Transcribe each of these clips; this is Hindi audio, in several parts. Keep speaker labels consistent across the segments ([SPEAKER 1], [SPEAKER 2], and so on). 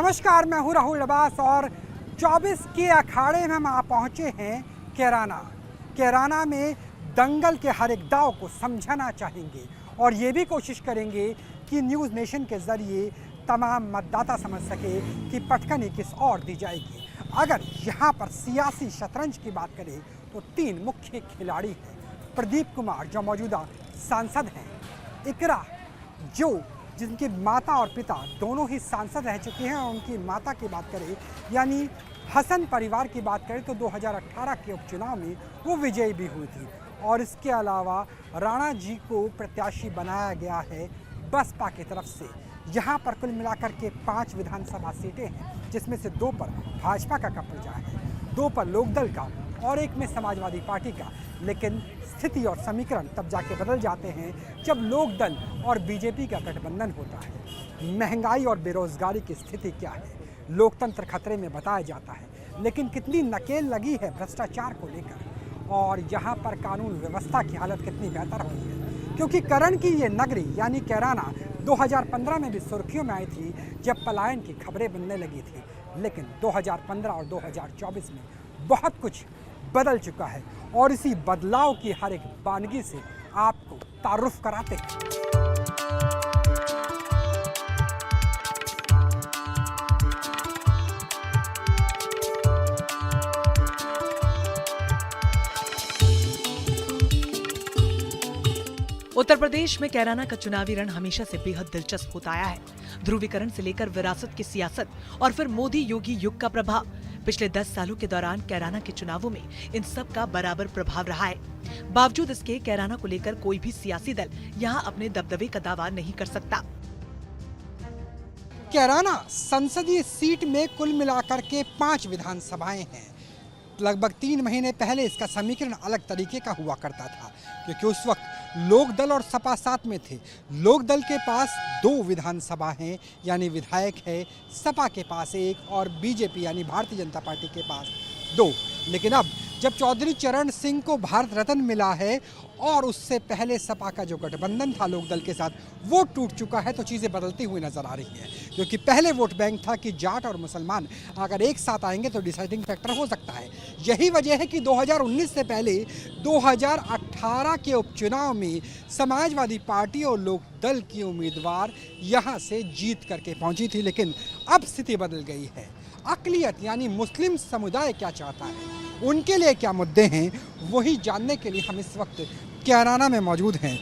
[SPEAKER 1] नमस्कार, मैं हूं राहुल अब्बास और 24 के अखाड़े में हम पहुंचे हैं कैराना में दंगल के हर एक दाव को समझाना चाहेंगे और ये भी कोशिश करेंगे कि न्यूज़ नेशन के ज़रिए तमाम मतदाता समझ सके कि पटकनी किस ओर दी जाएगी। अगर यहाँ पर सियासी शतरंज की बात करें तो तीन मुख्य खिलाड़ी हैं। प्रदीप कुमार जो मौजूदा सांसद हैं, इकरा जो जिनके माता और पिता दोनों ही सांसद रह चुके हैं, और उनकी माता की बात करें यानी हसन परिवार की बात करें तो 2018 के उपचुनाव में वो विजयी भी हुई थी। और इसके अलावा राणा जी को प्रत्याशी बनाया गया है बसपा की तरफ से। यहाँ पर कुल मिलाकर के 5 विधानसभा सीटें हैं, जिसमें से 2 पर भाजपा का कब्जा है, 2 पर लोकदल का और 1 में समाजवादी पार्टी का। लेकिन स्थिति और समीकरण तब जाके बदल जाते हैं जब लोकदल और बीजेपी का गठबंधन होता है। महंगाई और बेरोजगारी की स्थिति क्या है, लोकतंत्र खतरे में बताया जाता है, लेकिन कितनी नकेल लगी है भ्रष्टाचार को लेकर, और यहाँ पर कानून व्यवस्था की हालत कितनी बेहतर हुई है। क्योंकि करण की ये नगरी यानी कैराना 2015 में भी सुर्खियों में आई थी जब पलायन की खबरें बनने लगी थी, लेकिन 2015 और 2024 में बहुत कुछ बदल चुका है और इसी बदलाव की हर एक बानगी से आपको तारुफ कराते हैं।
[SPEAKER 2] उत्तर प्रदेश में कैराना का चुनावी रण हमेशा से बेहद दिलचस्प होता आया है। ध्रुवीकरण से लेकर विरासत की सियासत और फिर मोदी योगी युग का प्रभाव। पिछले 10 सालों के दौरान कैराना के चुनावों में इन सब का बराबर प्रभाव रहा है। बावजूद इसके कैराना को लेकर कोई भी सियासी दल यहाँ अपने दबदबे का दावा नहीं कर सकता।
[SPEAKER 1] कैराना संसदीय सीट में कुल मिलाकर के 5 विधानसभाएं हैं। लगभग 3 महीने पहले इसका समीकरण अलग तरीके का हुआ करता था, क्योंकि उस वक्त लोकदल और सपा साथ में थे। लोकदल के पास 2 विधानसभा हैं यानी विधायक है, सपा के पास 1 और बीजेपी यानी भारतीय जनता पार्टी के पास 2। लेकिन अब जब चौधरी चरण सिंह को भारत रत्न मिला है और उससे पहले सपा का जो गठबंधन था लोकदल के साथ वो टूट चुका है, तो चीज़ें बदलती हुई नजर आ रही हैं। क्योंकि पहले वोट बैंक था कि जाट और मुसलमान अगर एक साथ आएंगे तो डिसाइडिंग फैक्टर हो सकता है। यही वजह है कि 2019 से पहले 2018 के उपचुनाव में समाजवादी पार्टी और लोकदल की उम्मीदवार यहाँ से जीत करके पहुंची थी। लेकिन अब स्थिति बदल गई है। अक़लियत यानी मुस्लिम समुदाय क्या चाहता है, उनके लिए क्या मुद्दे हैं, वही जानने के लिए हम इस वक्त कैराना में मौजूद हैं।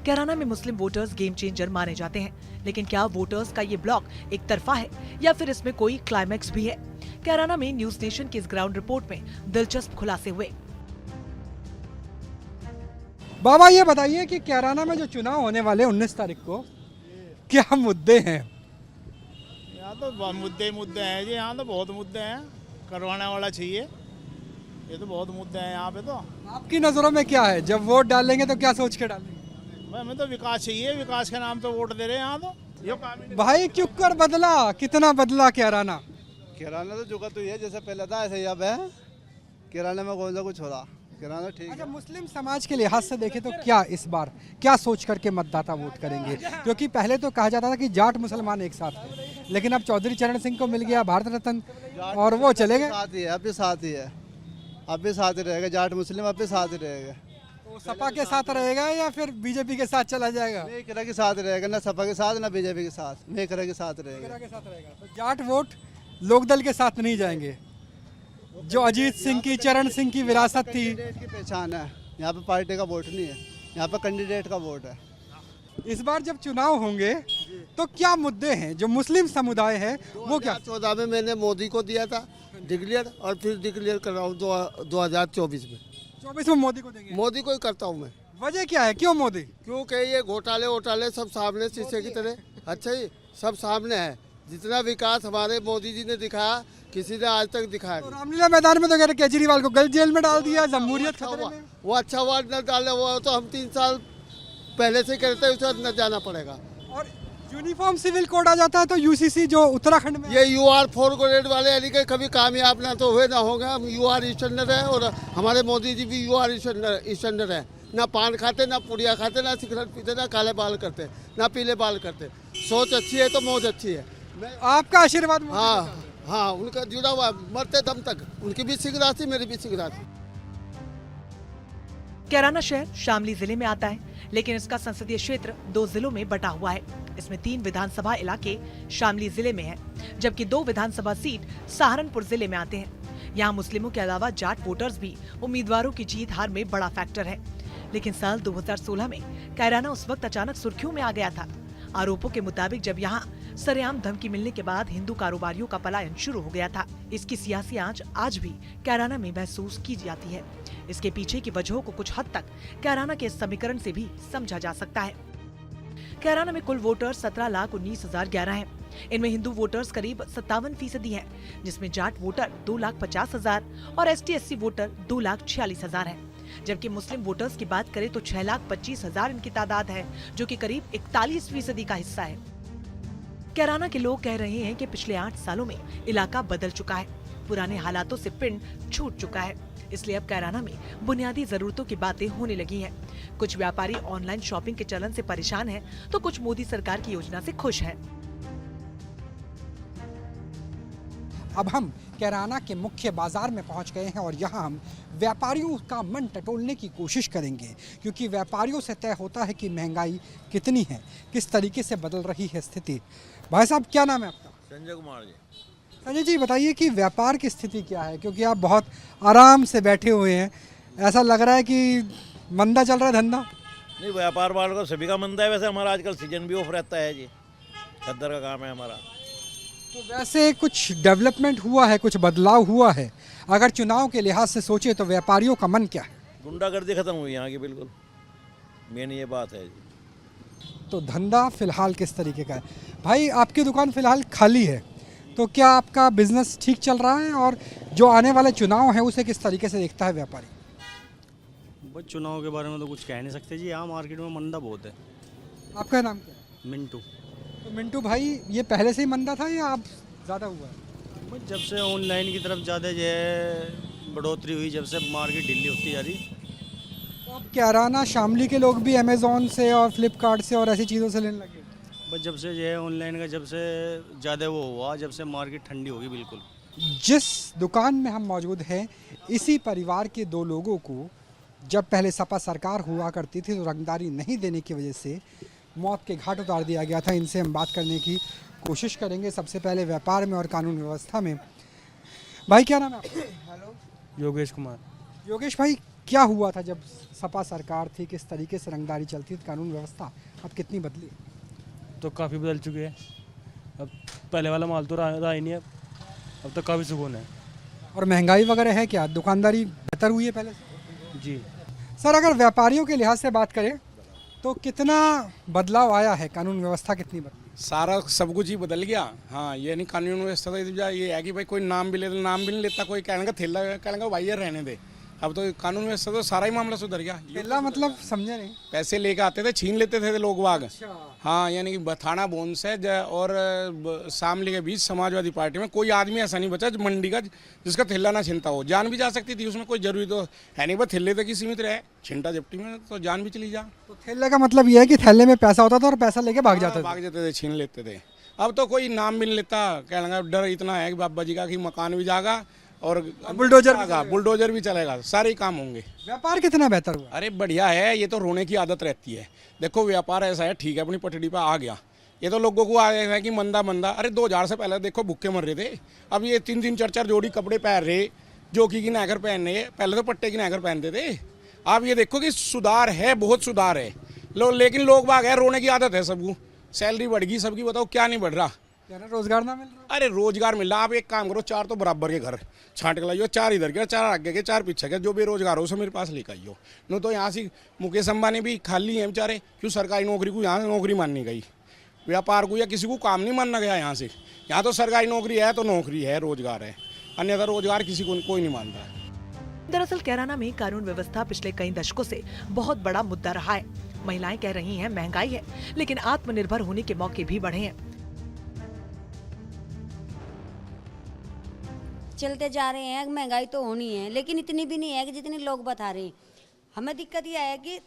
[SPEAKER 2] कैराना में मुस्लिम वोटर्स गेम चेंजर माने जाते हैं, लेकिन क्या वोटर्स का ये ब्लॉक एक तरफा है या फिर इसमें कोई क्लाइमैक्स भी है? कैराना में न्यूज़ नेशन की इस ग्राउंड रिपोर्ट में दिलचस्प खुलासे हुए।
[SPEAKER 1] बाबा ये बताइए कि कैराना में जो चुनाव होने वाले 19 तारीख को, क्या मुद्दे हैं?
[SPEAKER 3] यहाँ तो मुद्दे हैं जी, यहाँ तो बहुत मुद्दे हैं, करवाने वाला चाहिए। ये तो बहुत मुद्दे हैं यहाँ पे। तो
[SPEAKER 1] आपकी नज़रों में क्या है, जब वोट डालेंगे तो क्या सोच के डालेंगे?
[SPEAKER 3] भाई हमें तो विकास चाहिए, विकास के नाम पे वोट दे रहे हैं यहाँ तो। ये काम ही
[SPEAKER 1] भाई क्यों कर बदला, कितना बदला कैराना?
[SPEAKER 4] किराना तो जुगा तो ये जैसे पहले था ऐसे ही अब है। किराने में कौन सा कुछ हो रहा, किराना ठीक
[SPEAKER 1] अच्छा,
[SPEAKER 4] है।
[SPEAKER 1] मुस्लिम समाज के लिहाज से देखें तो क्या इस बार क्या सोच करके मतदाता वोट करेंगे? क्योंकि पहले तो कहा जाता था कि जाट मुसलमान एक साथ हैं, लेकिन अब चौधरी चरण सिंह को मिल गया भारत रत्न और वो चले गए।
[SPEAKER 4] साथ ही है, अब भी साथ ही है, अब भी साथ ही रहेगा। जाट मुस्लिम अब भी साथ ही रहेगा।
[SPEAKER 1] तो सपा के साथ रहेगा या फिर बीजेपी के साथ चला जाएगा?
[SPEAKER 4] मेकरा के साथ रहेगा, ना सपा के साथ ना बीजेपी के साथ, मेकरा के साथ रहेगा।
[SPEAKER 1] तो जाट वोट लोकदल के साथ नहीं जाएंगे। जो अजीत सिंह की, चरण सिंह की विरासत थी,
[SPEAKER 4] कैंडिडेट की पहचान है यहाँ पे, पार्टी का वोट नहीं है यहाँ पे, कैंडिडेट का वोट है।
[SPEAKER 1] इस बार जब चुनाव होंगे तो क्या मुद्दे हैं जो मुस्लिम समुदाय है वो क्या?
[SPEAKER 5] 2014 में मैंने मोदी को दिया था डिक्लेयर, और फिर डिक्लेयर कर रहा हूँ 2024 में।
[SPEAKER 1] 24 में मोदी को देंगे?
[SPEAKER 5] मोदी को ही करता हूँ मैं।
[SPEAKER 1] वजह क्या है, क्यों मोदी?
[SPEAKER 5] क्योंकि ये घोटाले सब सामने शीशे की तरह। अच्छा जी, सब सामने है। जितना विकास हमारे मोदी जी ने दिखाया किसी ने आज तक दिखाया
[SPEAKER 1] तो
[SPEAKER 5] नहीं।
[SPEAKER 1] रामलीला मैदान में तो कह रहे केजरीवाल को गलत जेल में डाल दिया, जमहूरियत खतरे में।
[SPEAKER 5] वो अच्छा हुआ न डाले, वो तो हम 3 साल पहले से करते हैं, उसे न जाना पड़ेगा।
[SPEAKER 1] और यूनिफॉर्म सिविल कोड आ जाता है तो यूसीसी जो उत्तराखंड में,
[SPEAKER 5] ये UR 4 ग्रेड वाले यानी कि कभी कामयाब ना तो हुए ना होंगे। हम UR स्टैंडर्ड है और हमारे मोदी जी भी UR स्टैंडर्ड है। ना पान खाते, ना पुड़िया खाते, ना सिगरेट पीते, ना काले बाल करते, ना पीले बाल करते। सोच अच्छी है तो मौज अच्छी है।
[SPEAKER 1] आपका आशीर्वाद मोदी
[SPEAKER 5] हाँ
[SPEAKER 1] का।
[SPEAKER 5] हाँ, उनका जुड़ा हुआ मरते दम तक, उनकी भी सिख राशि मेरी भी सिख राशि।
[SPEAKER 2] कैराना शहर शामली जिले में आता है, लेकिन इसका संसदीय क्षेत्र 2 जिलों में बटा हुआ है। इसमें 3 विधानसभा इलाके शामली जिले में हैं, जबकि 2 विधानसभा सीट सहारनपुर जिले में आते हैं। यहाँ मुस्लिमों के अलावा जाट वोटर्स भी उम्मीदवारों की जीत हार में बड़ा फैक्टर है। लेकिन साल 2016 में कैराना उस वक्त अचानक सुर्खियों में आ गया था। आरोपों के मुताबिक जब यहाँ सरेआम धमकी मिलने के बाद हिंदू कारोबारियों का पलायन शुरू हो गया था। इसकी सियासी आंच आज भी कैराना में महसूस की जाती है। इसके पीछे की वजहों को कुछ हद तक कैराना के इस समीकरण से भी समझा जा सकता है। कैराना में कुल वोटर्स 17,19,011 हैं। इनमें हिंदू वोटर्स करीब 57% हैं, जिसमें जाट वोटर 2,50,000 और ST/SC वोटर 2,46,000 हैं। जबकि मुस्लिम वोटर्स की बात करें तो 6,25,000 इनकी तादाद है, जो कि करीब 41% का हिस्सा है। कैराना के लोग कह रहे हैं कि पिछले 8 सालों में इलाका बदल चुका है। पुराने हालातों से पिंड छूट चुका है, इसलिए अब कैराना में बुनियादी जरूरतों की बातें होने लगी हैं। कुछ व्यापारी ऑनलाइन शॉपिंग के चलन से परेशान हैं, तो कुछ मोदी सरकार की योजना से खुश हैं।
[SPEAKER 1] अब हम कैराना के मुख्य बाजार में पहुंच गए हैं और यहाँ हम व्यापारियों का मन टटोलने की कोशिश करेंगे, क्योंकि व्यापारियों से तय होता है कि महंगाई कितनी है, किस तरीके से बदल रही है स्थिति। भाई साहब, क्या नाम है आपका?
[SPEAKER 6] संजय कुमार जी।
[SPEAKER 1] संजय जी, बताइए कि व्यापार की स्थिति क्या है, क्योंकि आप बहुत आराम से बैठे हुए हैं। ऐसा लग रहा है कि मंदा चल रहा है धंधा।
[SPEAKER 6] नहीं, व्यापार वालों का सभी का मंदा है। वैसे हमारा आजकल सीजन भी ऑफ रहता है जी, खद्दर का काम है हमारा।
[SPEAKER 1] तो वैसे कुछ डेवलपमेंट हुआ है, कुछ बदलाव हुआ है? अगर चुनाव के लिहाज से सोचे तो व्यापारियों का मन क्या है?
[SPEAKER 6] गुंडागर्दी खत्म हुई यहाँ की, बिल्कुल मेन ये बात है जी।
[SPEAKER 1] तो धंधा फिलहाल किस तरीके का है? भाई, आपकी दुकान फिलहाल खाली है, तो क्या आपका बिजनेस ठीक चल रहा है? और जो आने वाले चुनाव है उसे किस तरीके से देखता है व्यापारी?
[SPEAKER 7] बस चुनाव के बारे में तो कुछ कह नहीं सकते जी, यहाँ मार्केट में मंदा बहुत है।
[SPEAKER 1] आपका नाम क्या है?
[SPEAKER 7] मिंटू।
[SPEAKER 1] तो मिंटू भाई, ये पहले से ही मंदा था या आप ज़्यादा हुआ है?
[SPEAKER 7] बस जब से ऑनलाइन की तरफ ज़्यादा जो है बढ़ोतरी हुई, जब से मार्केट ढीली होती जा रही।
[SPEAKER 1] तो अब कैराना शामली के लोग भी अमेज़ॉन से और फ्लिपकार्ट से और ऐसी चीज़ों से लेने लगे?
[SPEAKER 7] बस जब से जो है ऑनलाइन का जब से ज़्यादा वो हुआ, जब से मार्केट ठंडी होगी बिल्कुल।
[SPEAKER 1] जिस दुकान में हम मौजूद हैं, इसी परिवार के 2 लोगों को जब पहले सपा सरकार हुआ करती थी तो रंगदारी नहीं देने की वजह से मौत के घाट उतार दिया गया था। इनसे हम बात करने की कोशिश करेंगे, सबसे पहले व्यापार में और कानून व्यवस्था में। भाई, क्या नाम है आपका?
[SPEAKER 8] हेलो,
[SPEAKER 7] योगेश कुमार।
[SPEAKER 1] योगेश भाई, क्या हुआ था जब सपा सरकार थी? किस तरीके से रंगदारी चलती थी? कानून व्यवस्था अब कितनी बदली?
[SPEAKER 9] तो काफ़ी बदल चुके हैं। अब पहले वाला माल तो रहा ही नहीं है, अब तो काफ़ी सुकून है।
[SPEAKER 1] और महंगाई वगैरह है क्या? दुकानदारी बेहतर हुई है पहले से?
[SPEAKER 9] जी
[SPEAKER 1] सर, अगर व्यापारियों के लिहाज से बात करें तो कितना बदलाव आया है? कानून व्यवस्था कितनी बदली?
[SPEAKER 10] सारा सब कुछ ही बदल गया। हाँ, ये नहीं कानून व्यवस्था तो ये है कि भाई कोई नाम भी ले तो नाम भी नहीं लेता, कोई कहने का थैला कहने का भाई यार रहने दे। अब तो कानून व्यवस्था तो सारा ही मामला सुधर गया।
[SPEAKER 1] थैला मतलब समझे नहीं?
[SPEAKER 10] पैसे लेके आते थे, छीन लेते थे लोग वाग। हाँ, यानी कि थाना बोन से और शामली के बीच समाजवादी पार्टी में कोई आदमी ऐसा नहीं बचा मंडी का जिसका थैला ना छिनता हो। जान भी जा सकती थी उसमें, कोई जरूरी तो है नहीं, बस थैले तक ही सीमित रहे। छिनटा झपटी में तो जान भी चली जा।
[SPEAKER 1] तो थैले का मतलब ये है कि थैले में पैसा होता था और पैसा लेके भाग जाते थे?
[SPEAKER 10] भाग जाते थे, छीन लेते थे। अब तो कोई नाम भी नहीं लेता, कहने का डर इतना है कि बाबा जी का कि मकान भी जाएगा और बुलडोजर भी चलेगा, सारे काम होंगे।
[SPEAKER 1] व्यापार कितना बेहतर हुआ?
[SPEAKER 10] अरे बढ़िया है, ये तो रोने की आदत रहती है। देखो व्यापार ऐसा है, ठीक है अपनी पटड़ी पर आ गया। ये तो लोगों को आया है कि मंदा मंदा। अरे 2000 से पहले देखो भूखे मर रहे थे, अब ये 3-3 4-4 जोड़ी कपड़े पहन रहे, जोकी की नागर पहन रहे। पहले तो पट्टे की नागर पहनते थे। अब ये देखो कि सुधार है, बहुत सुधार है। लेकिन लोग बाग है, रोने की आदत है सबको। सैलरी बढ़ गई सबकी, बताओ क्या नहीं बढ़ रहा?
[SPEAKER 1] रोजगार ना मिल रहा?
[SPEAKER 10] अरे रोजगार मिल रहा। आप एक काम करो, 4 तो बराबर के घर छांट के लाइयो, 4 इधर के, 4 आगे के, 4 पीछे के। जो बेरोजगार हो उसे मेरे पास लेकर आइयो। नो तो यहाँ से मुकेश अंबानी भी खाली हैं बेचारे, क्यों सरकारी नौकरी को यहाँ नौकरी माननी गई, व्यापार को या किसी को काम नहीं मानना गया यहाँ से। यहाँ तो सरकारी नौकरी है तो नौकरी है, रोजगार है, अन्यथा रोजगार किसी को कोई नहीं मानता है।
[SPEAKER 2] दरअसल कैराना में कानून व्यवस्था पिछले कई दशकों से बहुत बड़ा मुद्दा रहा है। महिलाएं कह रही हैं महंगाई है, लेकिन आत्मनिर्भर होने के मौके भी बढ़े हैं।
[SPEAKER 11] चलते जा रहे हैं, महंगाई तो होनी है, लेकिन इतनी भी नहीं है कि जितनी लोग बता रहे हैं। हमें दिक्कत यह है कि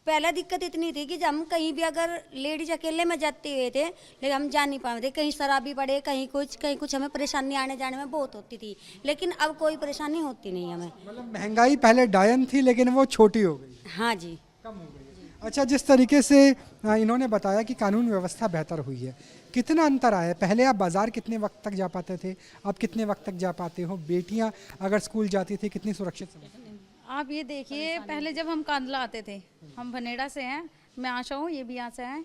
[SPEAKER 8] पहला दिक्कत इतनी थी कि जब हम कहीं भी अगर लेडीज अकेले में जाते हुए थे, लेकिन हम जा नहीं पाते, कहीं शराबी पड़े, कहीं कुछ हमें परेशानी आने जाने में बहुत होती थी। लेकिन अब कोई परेशानी होती नहीं हमें।
[SPEAKER 1] मतलब महंगाई पहले डायन थी लेकिन वो छोटी हो गई,
[SPEAKER 8] हाँ जी,
[SPEAKER 1] कम हो गई। अच्छा, जिस तरीके से इन्होंने बताया कि कानून व्यवस्था बेहतर हुई है, कितना अंतर आया? पहले आप बाजार कितने वक्त तक जा पाते थे, अब कितने वक्त तक जा पाते हो? बेटियां अगर स्कूल जाती थी कितनी सुरक्षित समझते थे?
[SPEAKER 11] आप ये देखिए, पहले जब हम कांदला आते थे, हम भनेड़ा से हैं, मैं आशा हूँ ये भी यहाँ से हैं,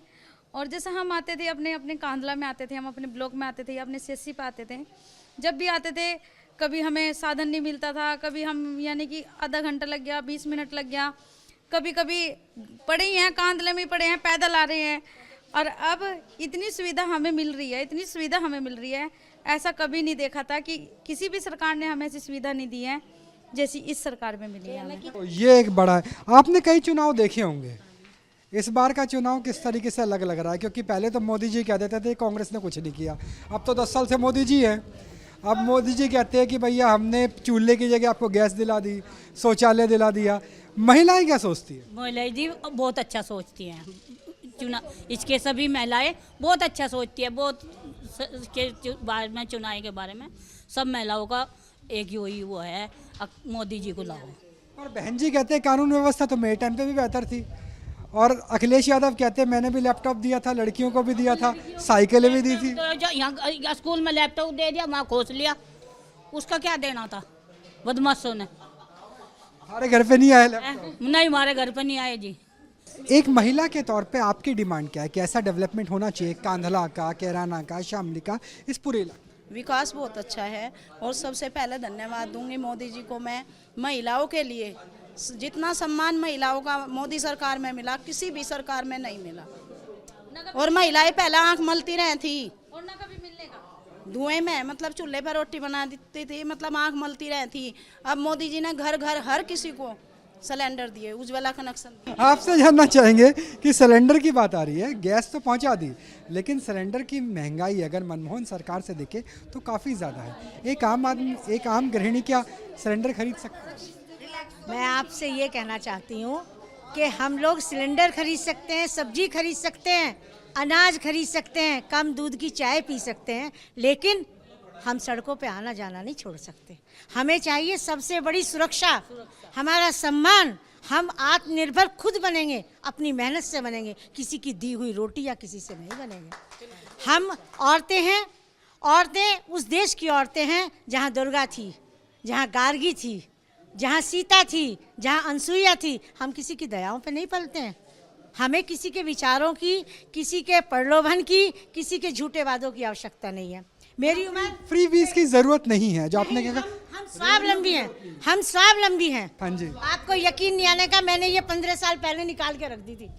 [SPEAKER 11] और जैसे हम आते थे अपने अपने कांदला में आते थे, हम अपने ब्लॉक में आते थे, अपने सीएससी पे आते थे, जब भी आते थे कभी हमें साधन नहीं मिलता था, कभी हम यानी कि आधा घंटा लग गया, 20 मिनट लग गया, कभी कभी पड़े ही हैं, कांदले में पड़े हैं, पैदल आ रहे हैं। और अब इतनी सुविधा हमें मिल रही है, इतनी सुविधा हमें मिल रही है, ऐसा कभी नहीं देखा था कि किसी भी सरकार ने हमें ऐसी सुविधा नहीं दी है जैसी इस सरकार में मिली है हमें।
[SPEAKER 1] तो ये एक बड़ा है। आपने कई चुनाव देखे होंगे, इस बार का चुनाव किस तरीके से अलग लग रहा है? क्योंकि पहले तो मोदी जी कह देते थे कांग्रेस ने कुछ नहीं किया, अब तो 10 साल से मोदी जी हैं। अब मोदी जी कहते हैं कि भैया हमने चूल्हे की जगह आपको गैस दिला दी, शौचालय दिला दिया। महिलाएं क्या सोचती है?
[SPEAKER 12] महिलाएं जी बहुत अच्छा सोचती हैं, इसके सभी महिलाएं बहुत अच्छा सोचती है, बहुत के बारे में, चुनाव के बारे में सब महिलाओं का एक ही वो है, मोदी जी को लाओ।
[SPEAKER 1] और बहन जी कहते हैं कानून व्यवस्था तो मेरे टाइम पे भी बेहतर थी, और अखिलेश यादव कहते हैं मैंने भी लैपटॉप दिया था, लड़कियों को भी दिया था, साइकिलें भी दी थी।
[SPEAKER 12] तो यहाँ स्कूल में लैपटॉप दे दिया, वहाँ खोस लिया, उसका क्या देना था बदमाशों ने?
[SPEAKER 1] हमारे घर पे नहीं आए लैपटॉप?
[SPEAKER 12] नहीं, हमारे घर पे नहीं आए जी।
[SPEAKER 1] एक महिला के तौर पे आपकी डिमांड क्या है? कैसा डेवलपमेंट होना चाहिए कांधला का, कैराना का, शामली का, इस पूरे इलाके?
[SPEAKER 13] विकास बहुत अच्छा है, और सबसे पहले धन्यवाद दूंगी मोदी जी को मैं, महिलाओं के लिए जितना सम्मान महिलाओं का मोदी सरकार में मिला, किसी भी सरकार में नहीं मिला। और महिलाएं पहले आंख मलती रही थी,
[SPEAKER 11] और ना कभी मिलने का
[SPEAKER 13] धुएं में, मतलब चूल्हे पर रोटी बना देती थी, मतलब आंख मलती रही थी। अब मोदी जी ने घर घर हर किसी को सिलेंडर दिए, उज्ज्वला कनेक्शन।
[SPEAKER 1] आपसे जानना चाहेंगे कि सिलेंडर की बात आ रही है, गैस तो पहुंचा दी, लेकिन सिलेंडर की महंगाई अगर मनमोहन सरकार से देखे तो काफ़ी ज़्यादा है। एक आम आदमी, एक आम गृहिणी क्या सिलेंडर खरीद सकता है?
[SPEAKER 14] मैं आपसे ये कहना चाहती हूँ कि हम लोग सिलेंडर खरीद सकते हैं, सब्जी खरीद सकते हैं, अनाज खरीद सकते हैं, कम दूध की चाय पी सकते हैं, लेकिन हम सड़कों पे आना जाना नहीं छोड़ सकते। हमें चाहिए सबसे बड़ी सुरक्षा, हमारा सम्मान। हम आत्मनिर्भर खुद बनेंगे, अपनी मेहनत से बनेंगे, किसी की दी हुई रोटी या किसी से नहीं बनेंगे। हम औरतें हैं, औरतें उस देश की औरतें हैं जहाँ दुर्गा थी, जहाँ गार्गी थी, जहाँ सीता थी, जहाँ अनसुईया थी। हम किसी की दयाओं पे नहीं पलते हैं। हमें किसी के विचारों की, किसी के प्रलोभन की, किसी के झूठे वादों की आवश्यकता नहीं है। मेरी उम्र
[SPEAKER 1] फ्री वीज की जरूरत नहीं है, जो आपने कहा।
[SPEAKER 14] हम स्वावलंबी हैं, हम स्वावलंबी हैं।
[SPEAKER 1] हाँ जी,
[SPEAKER 14] आपको यकीन नहीं आने का, मैंने ये 15 साल पहले निकाल के रख दी थी।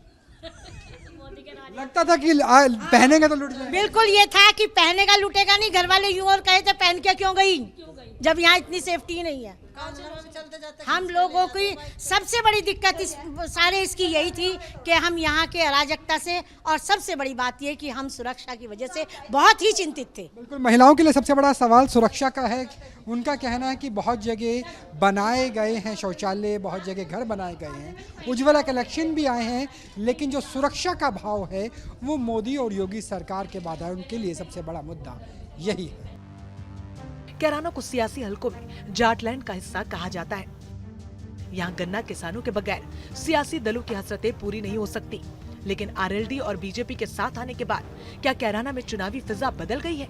[SPEAKER 1] लगता था कि पहनेगा तो लुट जाएगा।
[SPEAKER 14] बिल्कुल ये था कि पहनेगा लुटेगा नहीं। घर वाले यूं और कहे थे पहन के क्यों गई, जब यहाँ इतनी सेफ्टी नहीं है। हम लोगों की सबसे बड़ी दिक्कत इस सारे इसकी यही थी कि हम यहाँ के अराजकता से, और सबसे बड़ी बात ये कि हम सुरक्षा की वजह से बहुत ही चिंतित थे।
[SPEAKER 1] बिल्कुल, महिलाओं के लिए सबसे बड़ा सवाल सुरक्षा का है। उनका कहना है कि बहुत जगह बनाए गए हैं शौचालय, बहुत जगह घर बनाए गए हैं, उज्ज्वला कलेक्शन भी आए हैं, लेकिन जो सुरक्षा का भाव है वो मोदी और योगी सरकार के बाद है। उनके लिए सबसे बड़ा मुद्दा यही है।
[SPEAKER 2] कैराना को सियासी हलकों में जाटलैंड का हिस्सा कहा जाता है। यहाँ गन्ना किसानों के बगैर सियासी दलों की हसरतें पूरी नहीं हो सकती। लेकिन आरएलडी और बीजेपी के साथ आने के बाद क्या कैराना में चुनावी फिजा बदल गई है?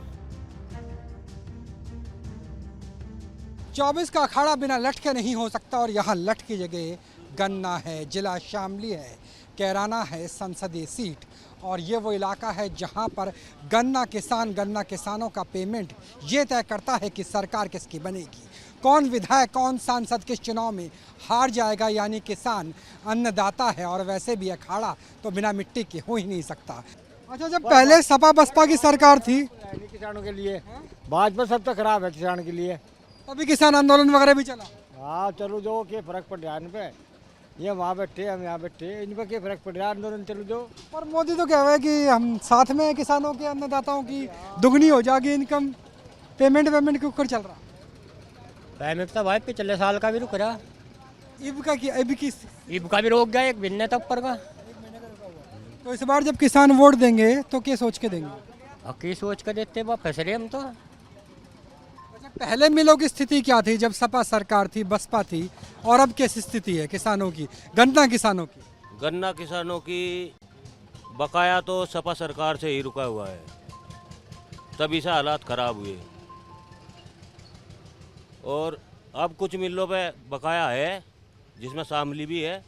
[SPEAKER 1] 24 का अखाड़ा बिना लठ के नहीं हो सकता, और यहाँ लठ की जगह गन्ना है, जिला शामली है, कैराना है संसदीय सीट, और ये वो इलाका है जहाँ पर गन्ना किसानों का पेमेंट ये तय करता है कि सरकार किसकी बनेगी, कौन विधायक, कौन सांसद किस चुनाव में हार जाएगा। यानी किसान अन्नदाता है, और वैसे भी अखाड़ा तो बिना मिट्टी के हो ही नहीं सकता। अच्छा, जब पहले सपा बसपा की सरकार थी
[SPEAKER 15] किसानों के लिए, भाजपा सब तो खराब है किसान के लिए,
[SPEAKER 1] तभी किसान आंदोलन वगैरह भी चला।
[SPEAKER 15] हाँ चलो जो क्या फर्क पड़ रहा है इन पे, ये वहाँ बैठे हम यहाँ बैठे, इन पर क्या फर्क पड़ रहा है, आंदोलन चलो जो।
[SPEAKER 1] और मोदी तो कह रहा है कि हम साथ में हैं, किसानों के, अन्नदाताओं की दुगनी हो जाएगी इनकम, पेमेंट के ऊपर चल रहा।
[SPEAKER 7] पेमेंट तो भाई पिछले साल का भी रुक रहा,
[SPEAKER 1] ईब की
[SPEAKER 15] ईब का भी रोक गया 1 महीने तक ऊपर का।
[SPEAKER 1] तो इस बार जब किसान वोट देंगे तो क्या सोच के देंगे?
[SPEAKER 15] और की सोच कर देते हैं फैसले हम तो।
[SPEAKER 1] पहले मिलों की स्थिति क्या थी जब सपा सरकार थी, बसपा थी, और अब कैसी स्थिति है किसानों की, गन्ना किसानों की?
[SPEAKER 6] गन्ना किसानों की बकाया तो सपा सरकार से ही रुका हुआ है, तभी से हालात खराब हुए। और अब कुछ मिलों पे बकाया है जिसमें शामिली भी है,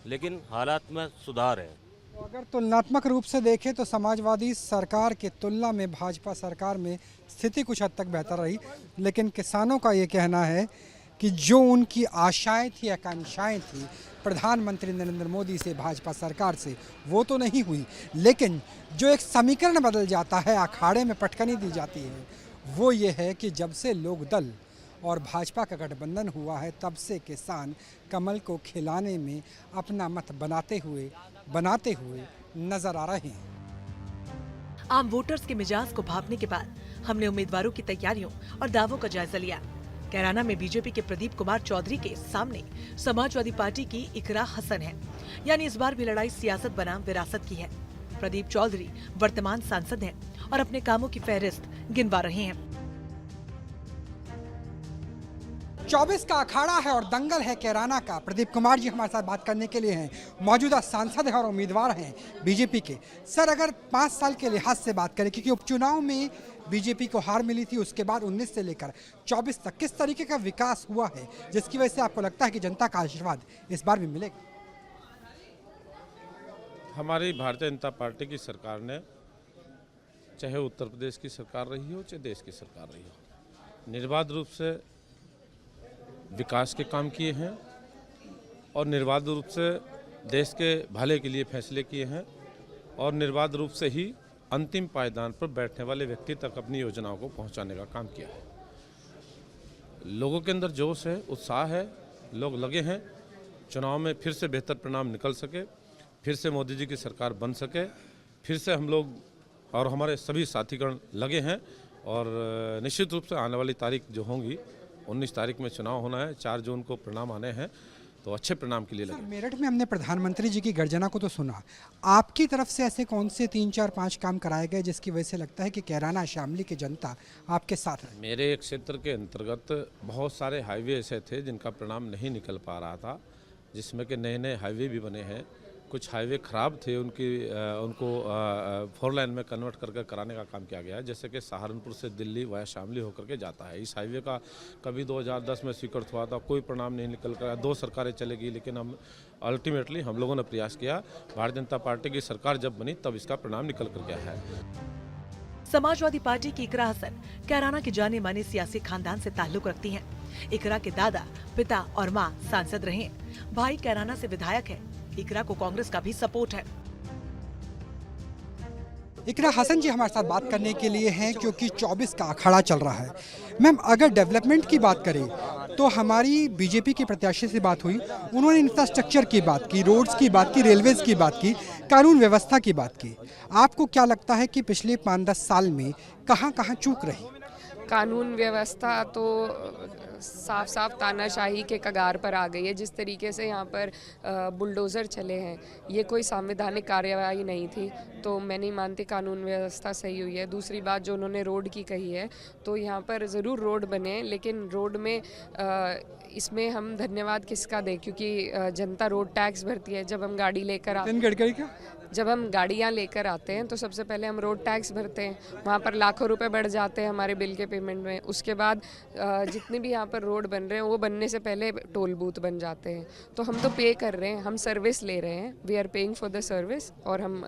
[SPEAKER 6] लेकिन हालात में सुधार है।
[SPEAKER 1] तो अगर तुलनात्मक रूप से देखें तो समाजवादी सरकार की तुलना में भाजपा सरकार में स्थिति कुछ हद तक बेहतर रही, लेकिन किसानों का ये कहना है कि जो उनकी आशाएं थी, आकांक्षाएं थी प्रधानमंत्री नरेंद्र मोदी से, भाजपा सरकार से, वो तो नहीं हुई, लेकिन जो एक समीकरण बदल जाता है, अखाड़े में पटकनी दी जाती है, वो ये है कि जब से लोक दल और भाजपा का गठबंधन हुआ है तब से किसान कमल को खिलाने में अपना मत बनाते हुए नजर आ रहे हैं।
[SPEAKER 2] आम वोटर्स के मिजाज को भांपने के बाद हमने उम्मीदवारों की तैयारियों और दावों का जायजा लिया। कैराना में बीजेपी के प्रदीप कुमार चौधरी के सामने समाजवादी पार्टी की इकरा हसन है, यानी इस बार भी लड़ाई सियासत बनाम विरासत की है। प्रदीप चौधरी वर्तमान सांसद हैं और अपने कामों की फहरिस्त गिनवा रहे हैं।
[SPEAKER 1] 24 का अखाड़ा है और दंगल है कैराना का। प्रदीप कुमार जी हमारे साथ बात करने के लिए हैं, मौजूदा सांसद हैं और उम्मीदवार हैं बीजेपी के। सर, अगर 5 साल के लिहाज से बात करें, क्योंकि उपचुनाव में बीजेपी को हार मिली थी, उसके बाद 19 से लेकर 24 तक किस तरीके का विकास हुआ है जिसकी वजह से आपको लगता है कि जनता का आशीर्वाद इस बार भी मिलेगा?
[SPEAKER 16] हमारी भारतीय जनता पार्टी की सरकार ने, चाहे उत्तर प्रदेश की सरकार रही हो चाहे देश की सरकार रही हो, निर्बाध रूप से विकास के काम किए हैं और निर्बाध रूप से देश के भले के लिए फैसले किए हैं और निर्बाध रूप से ही अंतिम पायदान पर बैठने वाले व्यक्ति तक अपनी योजनाओं को पहुंचाने का काम किया है। लोगों के अंदर जोश है, उत्साह है, लोग लगे हैं चुनाव में फिर से बेहतर परिणाम निकल सके, फिर से मोदी जी की सरकार बन सके, फिर से हम लोग और हमारे सभी साथीगण लगे हैं। और निश्चित रूप से आने वाली तारीख जो होंगी, 19 तारीख में चुनाव होना है, 4 जून को परिणाम आने हैं, तो अच्छे परिणाम के लिए लगे।
[SPEAKER 1] मेरठ में हमने प्रधानमंत्री जी की गर्जना को तो सुना, आपकी तरफ से ऐसे कौन से 3, 4, 5 काम कराए गए जिसकी वजह से लगता है कि कैराना शामली की जनता आपके साथ है?
[SPEAKER 16] मेरे क्षेत्र के अंतर्गत बहुत सारे हाईवे ऐसे थे जिनका परिणाम नहीं निकल पा रहा था, जिसमें कि नए हाईवे भी बने हैं। कुछ हाईवे ख़राब थे, उनको 4 लाइन में कन्वर्ट करके कराने का काम किया गया है। जैसे कि सहारनपुर से दिल्ली वाया शामली होकर के जाता है। इस हाईवे का कभी 2010 में स्वीकृत हुआ था, कोई परिणाम नहीं निकल कर, 2 सरकारें चलेगी, लेकिन हम अल्टीमेटली हम लोगों ने प्रयास किया। भारतीय जनता पार्टी की सरकार जब बनी तब इसका परिणाम निकल कर गया है।
[SPEAKER 2] समाजवादी पार्टी की इकरा हसन कैराना के जाने माने सियासी खानदान से ताल्लुक रखती हैं। इकरा के दादा, पिता और मां सांसद रहे हैं। भाई कैराना से विधायक है। इकरा को कांग्रेस का भी सपोर्ट है।
[SPEAKER 1] इकरा हसन जी हमारे साथ बात करने के लिए हैं क्योंकि 24 का अखाड़ा चल रहा है। मैम, अगर डेवलपमेंट की बात करें तो हमारी बीजेपी के प्रत्याशी से बात हुई, उन्होंने इंफ्रास्ट्रक्चर की बात की, रोड्स की बात की, रेलवेज की बात की, कानून व्यवस्था की बात की। आपको क्या लगता है कि पिछले 5-10 साल में कहाँ कहाँ चूक रही?
[SPEAKER 17] कानून व्यवस्था तो साफ साफ तानाशाही के कगार पर आ गई है। जिस तरीके से यहाँ पर बुलडोज़र चले हैं, ये कोई संवैधानिक कार्यवाही नहीं थी, तो मैं नहीं मानती कानून व्यवस्था सही हुई है। दूसरी बात जो उन्होंने रोड की कही है, तो यहाँ पर ज़रूर रोड बने, लेकिन रोड में इसमें हम धन्यवाद किसका दें, क्योंकि जनता रोड टैक्स भरती है। जब हम गाड़ी लेकर जब हम गाड़ियाँ लेकर आते हैं तो सबसे पहले हम रोड टैक्स भरते हैं, वहाँ पर लाखों रुपए बढ़ जाते हैं हमारे बिल के पेमेंट में। उसके बाद जितने भी यहाँ पर रोड बन रहे हैं वो बनने से पहले टोल बूथ बन जाते हैं। तो हम तो पे कर रहे हैं, हम सर्विस ले रहे हैं, we are paying for the service, और हम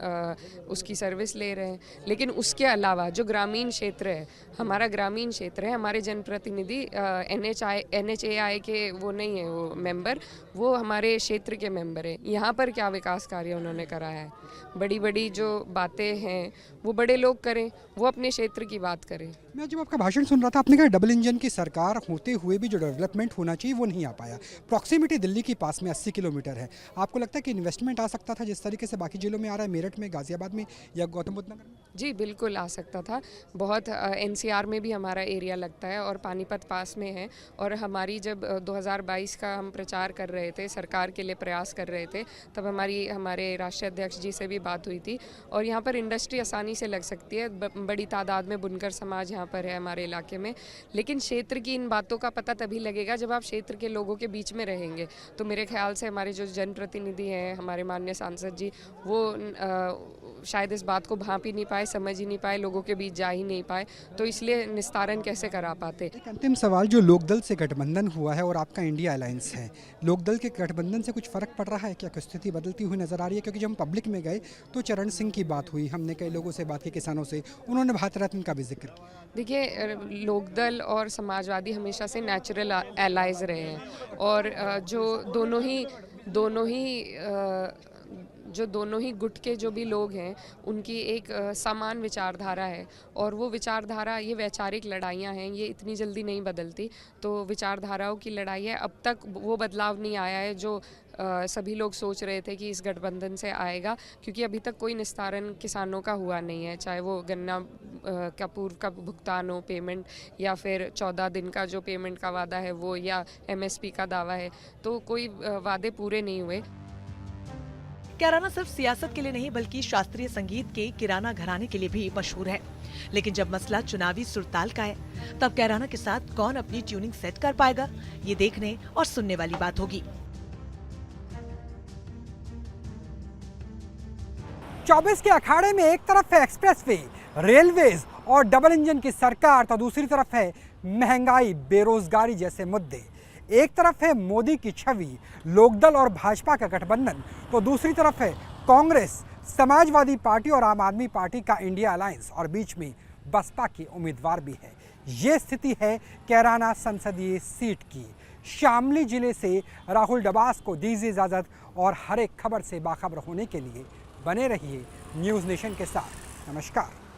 [SPEAKER 17] उसकी सर्विस ले रहे हैं। लेकिन उसके अलावा जो ग्रामीण क्षेत्र है, हमारा ग्रामीण क्षेत्र है, हमारे जनप्रतिनिधि NHAI के वो नहीं है, वो मेंबर, वो हमारे क्षेत्र के मेंबर हैं। यहाँ पर क्या विकास कार्य उन्होंने करा है? बड़ी बड़ी जो बातें हैं वो बड़े लोग करें, वो अपने क्षेत्र की बात करें।
[SPEAKER 1] मैं जब आपका भाषण सुन रहा था, आपने कहा डबल इंजन की सरकार होते हुए भी जो डेवलपमेंट होना चाहिए वो नहीं आ पाया। प्रॉक्सिमिटी दिल्ली के पास में 80 किलोमीटर है। आपको लगता है कि इन्वेस्टमेंट आ सकता था जिस तरीके से बाकी जिलों में आ रहा है, मेरठ में, गाजियाबाद में या गौतम बुद्ध नगर में?
[SPEAKER 17] जी बिल्कुल आ सकता था। बहुत एनसीआर में भी हमारा एरिया लगता है और पानीपत पास में है। और हमारी जब 2022 का हम प्रचार कर रहे थे, सरकार के लिए प्रयास कर रहे थे, तब हमारे राष्ट्रीय अध्यक्ष जी से भी बात हुई थी। और यहाँ पर इंडस्ट्री आसानी से लग सकती है। बड़ी तादाद में बुनकर समाज यहाँ पर है हमारे इलाके में। लेकिन क्षेत्र की इन बातों का पता तभी लगेगा जब आप क्षेत्र के लोगों के बीच में रहेंगे। तो मेरे ख्याल से हमारे जो जनप्रतिनिधि हैं, हमारे माननीय सांसद जी, वो शायद इस बात को भांप ही नहीं पाए, समझ ही नहीं पाए, लोगों के बीच जा ही नहीं पाए। तो इसलिए निस्तारण कैसे करा पाते।
[SPEAKER 1] एक अंतिम सवाल, जो लोकदल से गठबंधन हुआ है और आपका इंडिया अलायंस है, लोकदल के गठबंधन से कुछ फर्क पड़ रहा है क्या? स्थिति बदलती हुई नजर आ रही है? क्योंकि जब हम पब्लिक में गए तो चरण सिंह की बात हुई, हमने कई लोगों से बात की, किसानों से, उन्होंने भारत रत्न का भी जिक्र किया।
[SPEAKER 17] देखिए, लोकदल और समाजवादी हमेशा से नेचुरल एलाइज रहे हैं। और दोनों ही गुट के जो भी लोग हैं, उनकी एक समान विचारधारा है। और वो विचारधारा, ये वैचारिक लड़ाइयाँ हैं, ये इतनी जल्दी नहीं बदलती। तो विचारधाराओं की लड़ाई है। अब तक वो बदलाव नहीं आया है जो सभी लोग सोच रहे थे कि इस गठबंधन से आएगा। क्योंकि अभी तक कोई निस्तारण किसानों का हुआ नहीं है, चाहे वो गन्ना का पूर्व का भुगतान हो, पेमेंट, या फिर 14 दिन का जो पेमेंट का वादा है वो, या MSP का दावा है। तो कोई वादे पूरे नहीं हुए।
[SPEAKER 2] कैराना सिर्फ सियासत के लिए नहीं बल्कि शास्त्रीय संगीत के किराना घराने के लिए भी मशहूर है। लेकिन जब मसला चुनावी सुरताल का है, तब कैराना के साथ कौन अपनी ट्यूनिंग सेट कर पाएगा, ये देखने और सुनने वाली बात होगी।
[SPEAKER 1] 24 के अखाड़े में एक तरफ है एक्सप्रेसवे, रेलवेज और डबल इंजन की सरकार, तो दूसरी तरफ है महंगाई, बेरोजगारी जैसे मुद्दे। एक तरफ है मोदी की छवि, लोकदल और भाजपा का गठबंधन, तो दूसरी तरफ है कांग्रेस, समाजवादी पार्टी और आम आदमी पार्टी का इंडिया अलायंस, और बीच में बसपा की उम्मीदवार भी है। ये स्थिति है कैराना संसदीय सीट की। शामली जिले से राहुल डबास को दीजिए इजाजत, और हर एक खबर से बाखबर होने के लिए बने रहिए न्यूज़ नेशन के साथ। नमस्कार।